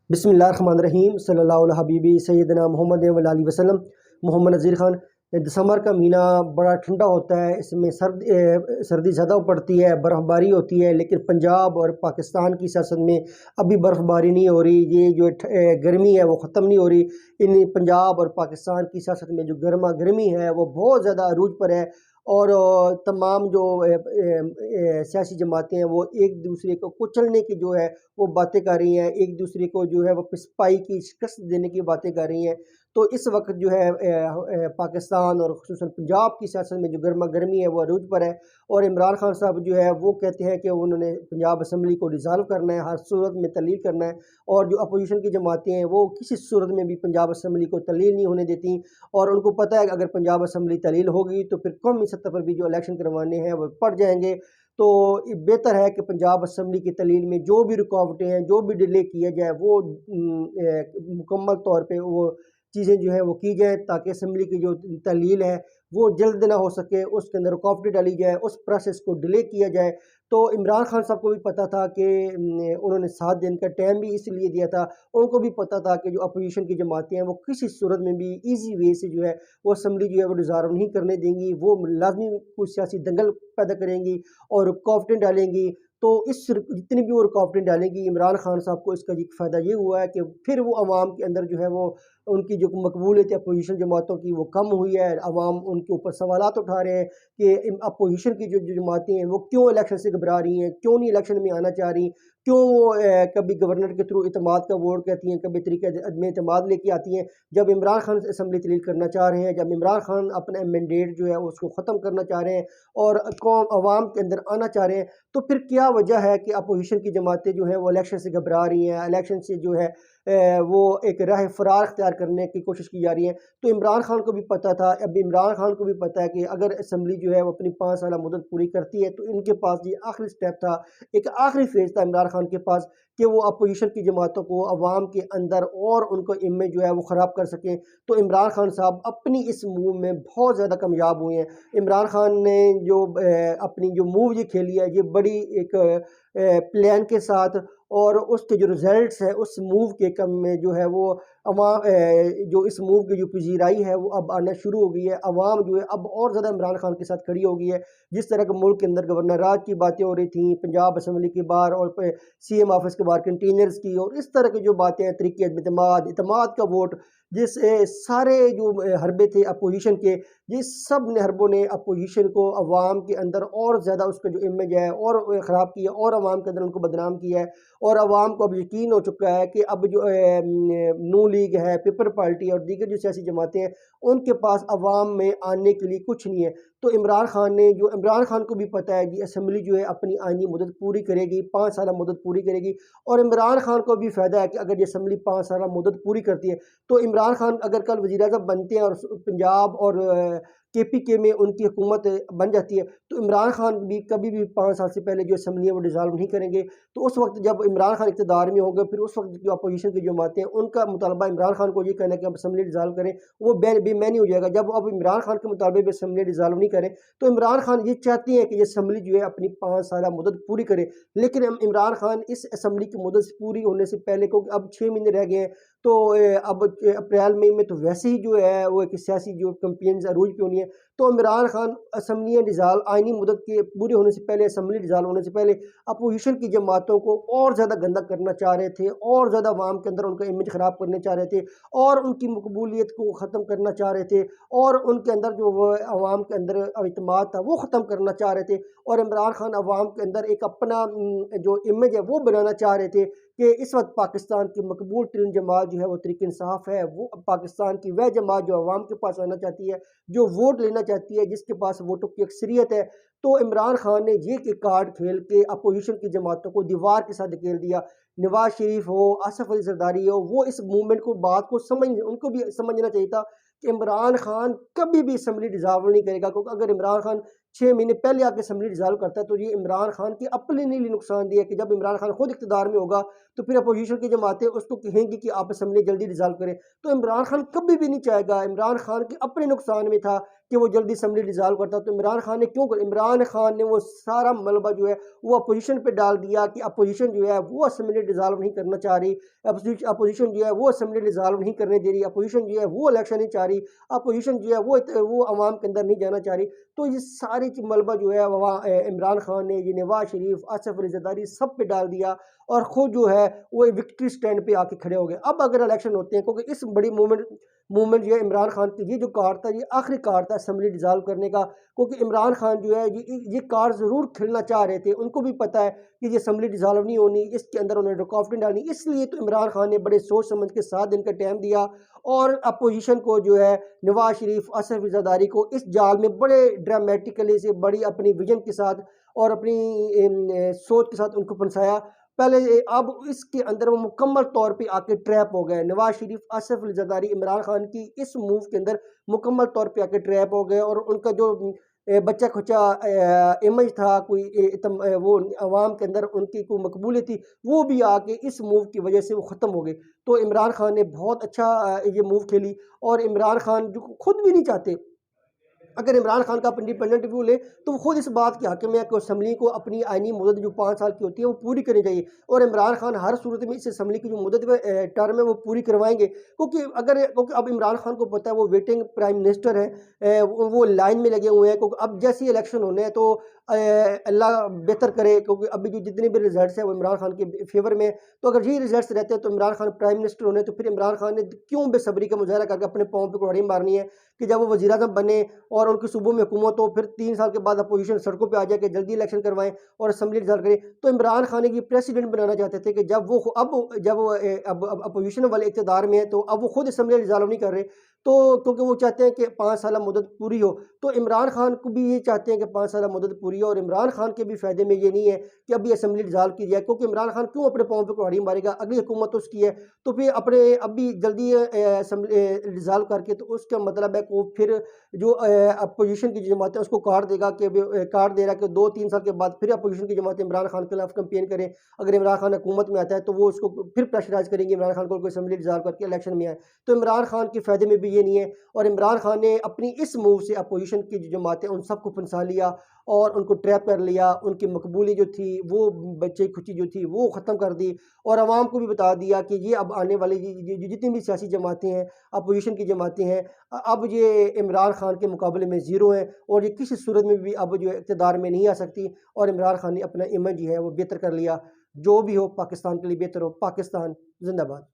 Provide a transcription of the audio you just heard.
बिस्मिल्लाहिर्रहमानिर्रहीम सल्लल्लाहु अलैहि हबीबी सैयदना मोहम्मद वली वसल्लम। मोहम्मद नज़ीर ख़ान। दिसंबर का महीना बड़ा ठंडा होता है, इसमें सर्दी ज़्यादा पड़ती है, बर्फ़बारी होती है, लेकिन पंजाब और पाकिस्तान की सियासत में अभी बर्फ़बारी नहीं हो रही। ये जो गर्मी है वो ख़त्म नहीं हो रही। इन पंजाब और पाकिस्तान की सियासत में जो गर्मा गर्मी है वो बहुत ज़्यादा अरूज पर है। और तमाम जो सियासी जमातें हैं वो एक दूसरे को कुचलने की जो है वो बातें कर रही हैं, एक दूसरे को जो है वो पिसपाई की शिकस्त देने की बातें कर रही हैं। तो इस वक्त जो है पाकिस्तान और ख़ुसूसन पंजाब की सियासत में जो गर्मा गर्मी है वो अरूज पर है। और इमरान खान साहब जो है वो कहते हैं कि उन्होंने पंजाब असम्बली को डिज़ाल्व करना है, हर सूरत में तलील करना है। और जो अपोजिशन की जमातें हैं वो किसी सूरत में भी पंजाब असम्बली को तलील नहीं होने देती। और उनको पता है कि अगर पंजाब असम्बली तलील होगी तो फिर कौमी सतह पर भी जो इलेक्शन करवाने हैं वो पड़ जाएंगे। तो बेहतर है कि पंजाब असम्बली की तलील में जो भी रुकावटें हैं, जो भी डिले किया जाए वो मुकम्मल तौर पे वो चीज़ें जो है वो की जाए, ताकि असम्बली की जो तलील है वो जल्द ना हो सके, उसके अंदर रुकावटें डाली जाए, उस प्रोसेस को डिले किया जाए। तो इमरान खान साहब को भी पता था कि उन्होंने 7 दिन का टाइम भी इसलिए दिया था। उनको भी पता था कि जो अपोजिशन की जमातें हैं वो किसी सूरत में भी ईजी वे से जो है वो असम्बली जो है वो डिज़ाल्व नहीं करने देंगी। वो लाजमी कुछ सियासी दंगल पैदा करेंगी और रुकावटें डालेंगी। तो इस जितनी भी वो रुकावटें डालेंगी, इमरान खान साहब को इसका एक फ़ायदा ये हुआ है कि फिर वो अवाम के अंदर जो है वो उनकी जो मकबूलियत है अपोजिशन जमातों की वो कम हुई है। अवाम उनके ऊपर सवालात उठा रहे हैं कि अपोजिशन की जो जमातें हैं वो क्यों इलेक्शन से घबरा रही हैं, क्यों नहीं इलेक्शन में आना चाह रही, क्यों वो कभी गवर्नर के थ्रू इतमाद का वोट कहती हैं, कभी तरीके अदम इतमाद लेके आती हैं। जब इमरान खान असम्बली तलील करना चाह रहे हैं, जब इमरान खान अपना मैंडेट जो है उसको ख़त्म करना चाह रहे हैं और कौम अवाम के अंदर आना चाह रहे हैं, तो फिर क्या वजह है कि अपोजिशन की जमातें जो हैं वो इलेक्शन से घबरा रही हैं, इलेक्शन से जो है वो एक राह फ़रार इख्तियार करने की कोशिश की जा रही है। तो इमरान खान को भी पता था, अब इमरान खान को भी पता है कि अगर असम्बली जो है वो अपनी 5 साल मुद्दत पूरी करती है तो इनके पास ये आखिरी स्टेप था, एक आखिरी फेज़ था इमरान खान के पास कि वो अपोजिशन की जमातों को अवाम के अंदर और उनको इमेज जो है वो ख़राब कर सकें। तो इमरान खान साहब अपनी इस मूव में बहुत ज़्यादा कामयाब हुए हैं। इमरान खान ने जो अपनी जो मूव ये खेली है ये बड़ी एक प्लान के साथ, और उसके जो रिजल्ट्स है उस मूव के कम में जो है वो जो इस मूव की जो पजीराई है वो अब आना शुरू हो गई है। अवाम जो है अब और ज़्यादा इमरान खान के साथ खड़ी हो गई है। जिस तरह के मुल्क के अंदर गवर्नर राज की बातें हो रही थी, पंजाब असम्बली के बाहर और CM ऑफिस के बाहर कंटेनर्स की, और इस तरह की जो बातें हैं, तरीके इतमाद का वोट, जिस सारे जो हरबे थे अपोजिशन के, ये सब ने हरबों ने अपोजिशन को अवाम के अंदर और ज़्यादा उसका जो इमेज है और ख़राब किया और अवाम के अंदर उनको बदनाम किया है। और अवाम को अब यकीन हो चुका है कि अब जो नू लीग है, पीपल पार्टी और दीगर जो सियासी जमातें हैं उनके पास अवाम में आने के लिए कुछ नहीं है। तो इमरान खान को भी पता है कि असम्बली जो है अपनी आइनी मुद्दत पूरी करेगी, 5 साल मुद्दत पूरी करेगी। और इमरान खान को भी फ़ायदा है कि अगर ये असम्बली 5 साल मुद्दत पूरी करती है तो इमरान खान अगर कल वज़ीर-ए-आज़म बनते हैं और पंजाब और KPK में उनकी हुकूमत बन जाती है तो इमरान खान भी कभी भी 5 साल से पहले जो असम्बली है वो डिज़ाल्व नहीं करेंगे। तो उस वक्त जब इमरान खान इक़्तिदार में होंगे, फिर उस वक्त जो अपोजिशन की जमातें हैं उनका मुतालबा इमरान खान को ये कहना है कि अब असम्बली डिज़ाल्व करें, वो बेमानी हो जाएगा। जब अब इमरान खान के मुतालबे पे असम्बली डिज़ाल्व नहीं करें तो इमरान खान ये चाहते हैं कि ये असम्बली जो है अपनी 5 साल मुद्दत पूरी करे। लेकिन इमरान खान इस असम्बली की मुद्दत पूरी होने से पहले, क्योंकि अब 6 महीने रह गए हैं, तो अब अप्रैल मई में तो वैसे ही जो है वो एक सियासी जो कैंपेन्स अरूज पे होनी है। तो इमरान खान असम्बलियाँ डिज़ाल्व आइनी मुद्दत के पूरे होने से पहले, असम्बली डिज़ाल्व होने से पहले अपोजिशन की जमातों को और ज़्यादा गंदा करना चाह रहे थे, और ज़्यादा अवाम के अंदर उनका इमेज ख़राब करना चाह रहे थे, और उनकी मकबूलियत को ख़त्म करना चाह रहे थे, और उनके अंदर जो वो अवाम के अंदर अवितमाद था वो ख़त्म करना चाह रहे थे। और इमरान खान अवाम के अंदर एक अपना जो इमेज है वो बनाना चाह रहे थे कि इस वक्त पाकिस्तान की मकबूल तरीन जमात जो है वो तहरीक इंसाफ है। वो पाकिस्तान की वह जमात जो अवाम के पास आना चाहती है, जो वोट लेना चाहती है, जिसके पास वोटों की अक्सरियत है। तो इमरान खान ने ये कि कार्ड खेल के अपोजिशन की जमातों को दीवार के साथ धकेल दिया। नवाज शरीफ हो, आसफ अली जरदारी हो, वो इस मूवमेंट को बात को उनको भी समझना चाहिए था कि इमरान खान कभी भी असम्बली डिज़ाल्व नहीं करेगा, क्योंकि अगर इमरान खान 6 महीने पहले आके असम्बली डिज़ाल्व करता है तो ये इमरान खान की अपने लिए नुकसान दिया कि जब इमरान खान खुद इक़्तिदार में होगा तो फिर अपोजिशन की जमातें उसको कहेंगी कि आप असम्बली जल्दी डिज़ाल्व करें। तो इमरान खान कभी भी नहीं चाहेगा, इमरान खान के अपने नुकसान में था कि वो जल्दी असम्बली डिज़ाल्व करता। तो इमरान खान ने क्यों, इमरान खान ने वो सारा मलबा जो है वो अपोजिशन पे डाल दिया कि अपोजिशन जो है वो असम्बली डिज़ाल्व नहीं करना चाह रही, अपोजिशन जो है वो असम्बली डिज़ाल्व नहीं करने दे रही, अपोजिशन जो है वो इलेक्शन नहीं चाह रही, अपोजिशन जो है वो अवाम के अंदर नहीं जाना चाह रही। तो ये सारी मलबा जो है वहाँ इमरान खान ने ये नवाज शरीफ, आसिफ अली ज़रदारी सब पे डाल दिया और ख़ुद जो है वो विक्ट्री स्टैंड पे आके खड़े हो गए। अब अगर इलेक्शन होते हैं, क्योंकि इस बड़ी मूवमेंट जो है इमरान खान की, ये जो कार्ड था, ये आखिरी कार्ड था असम्बली डिज़ाल्व करने का, क्योंकि इमरान खान जो है ये कार्ड ज़रूर खेलना चाह रहे थे। उनको भी पता है कि ये असम्बली डिज़ाल्व नहीं होनी, इसके अंदर उन्होंने रुकावटें डालनी, इसलिए तो इमरान खान ने बड़े सोच समझ के 7 दिन का टाइम दिया और अपोजिशन को जो है नवाज शरीफ, आसिफ अली ज़रदारी को इस जाल में बड़े ड्रामेटिकली से, बड़ी अपनी विजन के साथ और अपनी सोच के साथ उनको फंसाया पहले। अब इसके अंदर वो मुकम्मल तौर पे आके ट्रैप हो गए। नवाज शरीफ, आसिफ अली ज़रदारी इमरान खान की इस मूव के अंदर मुकम्मल तौर पे आके ट्रैप हो गए और उनका जो बच्चा खुचा इमेज था, वो अवाम के अंदर उनकी कोई मकबूलियत थी, वो भी आके इस मूव की वजह से वो ख़त्म हो गई। तो इमरान खान ने बहुत अच्छा ये मूव खेली और इमरान खान जो खुद भी नहीं चाहते, अगर इमरान खान का इंडिपेंडेंट व्यू ले तो वो खुद इस बात के हक़ में है कि असम्बली को अपनी आइनी मुद्दत जो 5 साल की होती है वो पूरी करनी चाहिए और इमरान खान हर सूरत में इस असम्बली की जो मुद्दत टर्म है वो पूरी करवाएंगे। क्योंकि अब इमरान खान को पता है वो वेटिंग प्राइम मिनिस्टर है, वो लाइन में लगे हुए हैं, क्योंकि अब जैसे इलेक्शन होने हैं तो अल्लाह बेहतर करे, क्योंकि अभी जो जितने भी रिजल्ट्स हैं वो इमरान खान के फेवर में। तो अगर यही रिजल्ट्स रहते हैं तो इमरान खान प्राइम मिनिस्टर होने, तो फिर इमरान खान ने क्यों बेसब्री का मुजाहरा करके अपने पाँव पे कुल्हाड़ी मारनी है कि जब वो वज़ीर-ए-आज़म बने और उनकी सूबों में हुकूमत हो, फिर 3 साल के बाद अपोजिशन सड़कों पे आ जाए कि जल्दी इलेक्शन करवाएं और असम्बली डिसॉल्व करें। तो इमरान खान ये प्रेसिडेंट बनाना चाहते थे कि जब अपोजिशन वाले इक़्तिदार में है तो अब वो खुद असम्बली डिसॉल्व नहीं कर रहे, तो क्योंकि वो चाहते हैं कि 5 साल मुद्दत पूरी हो। तो इमरान खान को भी ये चाहते हैं कि 5 साल मुद्दत पूरी हो और इमरान खान के भी फ़ायदे में ये नहीं है कि अभी असम्बली डिसॉल्व की जाए, क्योंकि इमरान खान क्यों अपने पाँव पे कुल्हाड़ी मारेगा, अगली हुकूमत उसकी है। तो फिर अपने अभी जल्दी असम्बली डिसॉल्व करके तो उसका मतलब है कि वो फिर जो अपोजिशन की जमातें उसको कार्ड देगा कि कार्ड दे रहा है कि 2-3 साल के बाद फिर अपोजिशन की जमातें इमरान खान के खिलाफ कैंपेन करें। अगर इमरान खान हुकूमत में आता है तो वो उसको फिर प्रेशराइज करेंगे इमरान खान को असम्बली डिसॉल्व करके इलेक्शन में आए। तो इमरान खान के फ़ायदे में भी ये नहीं है और इमरान खान ने अपनी इस मूव से अपोजिशन की जो जमातें उन सबको फंसा लिया और उनको ट्रैप कर लिया। उनकी मकबूली जो थी, वो बच्चे खुची जो थी वो ख़त्म कर दी और आवाम को भी बता दिया कि ये अब आने वाली जितनी भी सियासी जमातें हैं, अपोजिशन की जमातें हैं, अब ये इमरान खान के मुकाबले में ज़ीरो हैं और ये किसी सूरत में भी अब जो इक़्तिदार में नहीं आ सकती। और इमरान खान ने अपना इमेज जो है वो बेहतर कर लिया। जो भी हो पाकिस्तान के लिए बेहतर हो। पाकिस्तान ज़िंदाबाद।